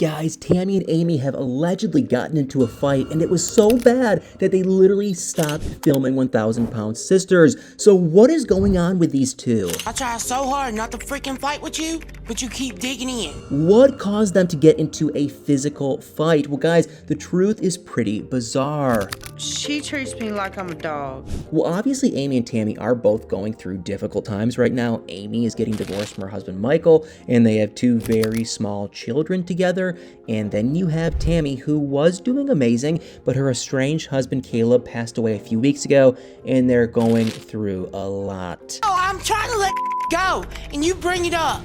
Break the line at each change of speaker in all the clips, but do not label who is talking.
Guys, Tammy and Amy have allegedly gotten into a fight, and it was so bad that they literally stopped filming 1,000-Pound Sisters. So what is going on with these two?
I try so hard not to freaking fight with you, but you keep digging in.
What caused them to get into a physical fight? Well, guys, the truth is pretty bizarre.
She treats me like I'm a dog.
Well, obviously, Amy and Tammy are both going through difficult times right now. Amy is getting divorced from her husband, Michael, and they have two very small children together. And then you have Tammy, who was doing amazing, but her estranged husband, Caleb, passed away a few weeks ago, and they're going through a lot.
Oh, I'm trying to let go, and you bring it up.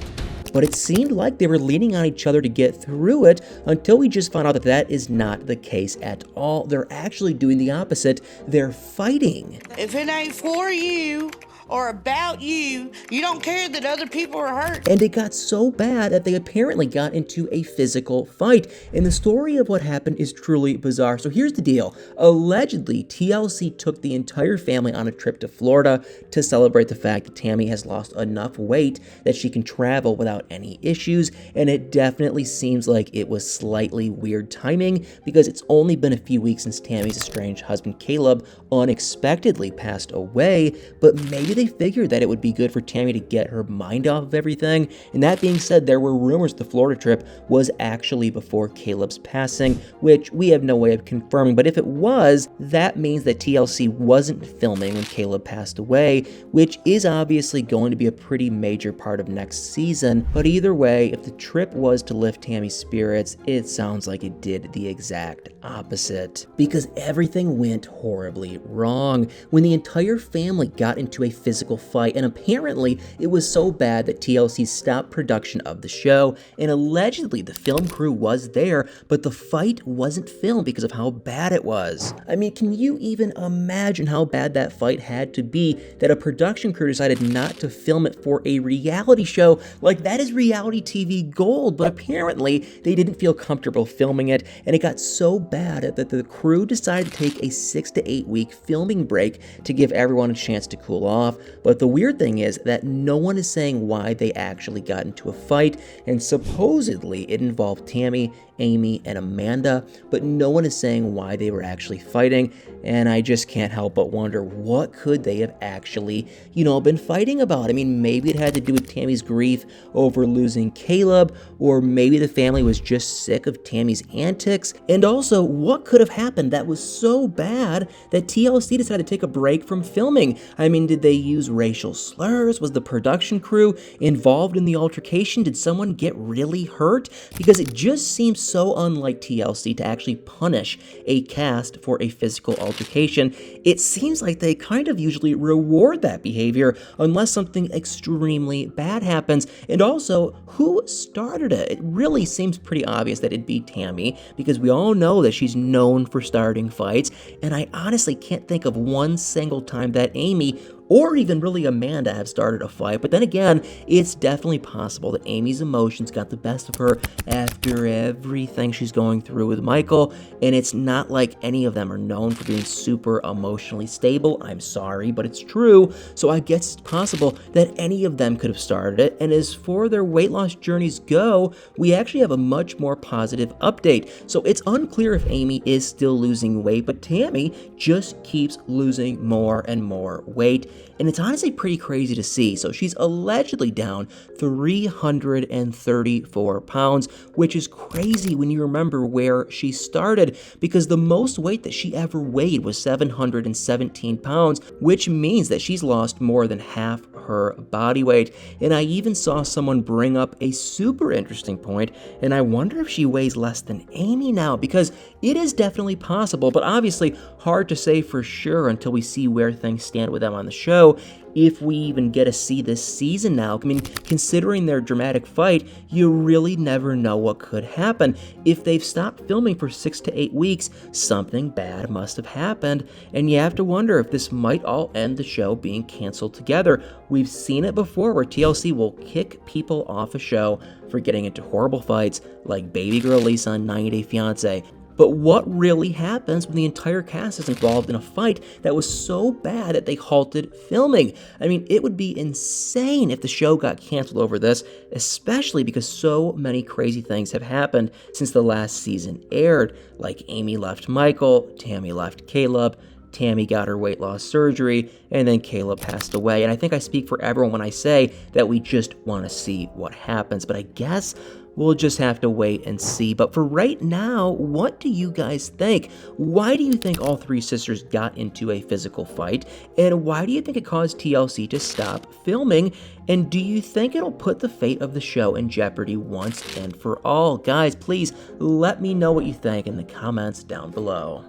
But it seemed like they were leaning on each other to get through it until we just found out that that is not the case at all. They're actually doing the opposite. They're fighting.
If it ain't for you or about you, you don't care that other people are hurt.
And it got so bad that they apparently got into a physical fight. And the story of what happened is truly bizarre. So here's the deal. Allegedly, TLC took the entire family on a trip to Florida to celebrate the fact that Tammy has lost enough weight that she can travel without any issues. And it definitely seems like it was slightly weird timing because it's only been a few weeks since Tammy's estranged husband, Caleb, unexpectedly passed away. But maybe they figured that it would be good for Tammy to get her mind off of everything. And that being said, there were rumors the Florida trip was actually before Caleb's passing, which we have no way of confirming. But if it was, that means that TLC wasn't filming when Caleb passed away, which is obviously going to be a pretty major part of next season. But either way, if the trip was to lift Tammy's spirits, it sounds like it did the exact opposite, because everything went horribly wrong when the entire family got into a physical fight, and apparently it was so bad that TLC stopped production of the show, and allegedly the film crew was there, but the fight wasn't filmed because of how bad it was. I mean, can you even imagine how bad that fight had to be that a production crew decided not to film it for a reality show? Like, that is reality TV gold, but apparently they didn't feel comfortable filming it, and it got so bad that the crew decided to take a 6 to 8 week filming break to give everyone a chance to cool off. But the weird thing is that no one is saying why they actually got into a fight, and supposedly it involved Tammy, Amy, and Amanda, but no one is saying why they were actually fighting, and I just can't help but wonder, what could they have actually, been fighting about? I mean, maybe it had to do with Tammy's grief over losing Caleb, or maybe the family was just sick of Tammy's antics, and also, what could have happened that was so bad that TLC decided to take a break from filming? I mean, did they use racial slurs? Was the production crew involved in the altercation? Did someone get really hurt? Because it just seems so unlike TLC to actually punish a cast for a physical altercation. It seems like they kind of usually reward that behavior unless something extremely bad happens. And also, who started it? It really seems pretty obvious that it'd be Tammy, because we all know that she's known for starting fights, and I honestly can't think of one single time that Amy or even really Amanda have started a fight. But then again, it's definitely possible that Amy's emotions got the best of her after everything she's going through with Michael, and it's not like any of them are known for being super emotionally stable. I'm sorry, but it's true. So I guess it's possible that any of them could have started it. And as for their weight loss journeys go, we actually have a much more positive update. So it's unclear if Amy is still losing weight, but Tammy just keeps losing more and more weight. And it's honestly pretty crazy to see. So she's allegedly down 334 pounds, which is crazy when you remember where she started, because the most weight that she ever weighed was 717 pounds, which means that she's lost more than half her body weight. And I even saw someone bring up a super interesting point, and I wonder if she weighs less than Amy now, because it is definitely possible, but obviously hard to say for sure until we see where things stand with them on the show, if we even get to see this season now. I mean, considering their dramatic fight, you really never know what could happen. If they've stopped filming for 6 to 8 weeks, something bad must have happened, and you have to wonder if this might all end the show being canceled together. We've seen it before where TLC will kick people off a show for getting into horrible fights, like baby girl Lisa on 90 Day Fiancé. But what really happens when the entire cast is involved in a fight that was so bad that they halted filming? I mean, it would be insane if the show got canceled over this, especially because so many crazy things have happened since the last season aired, like Amy left Michael, Tammy left Caleb, Tammy got her weight loss surgery, and then Caleb passed away. And I think I speak for everyone when I say that we just want to see what happens. But I guess we'll just have to wait and see. But for right now, what do you guys think? Why do you think all three sisters got into a physical fight? And why do you think it caused TLC to stop filming? And do you think it'll put the fate of the show in jeopardy once and for all? Guys, please let me know what you think in the comments down below.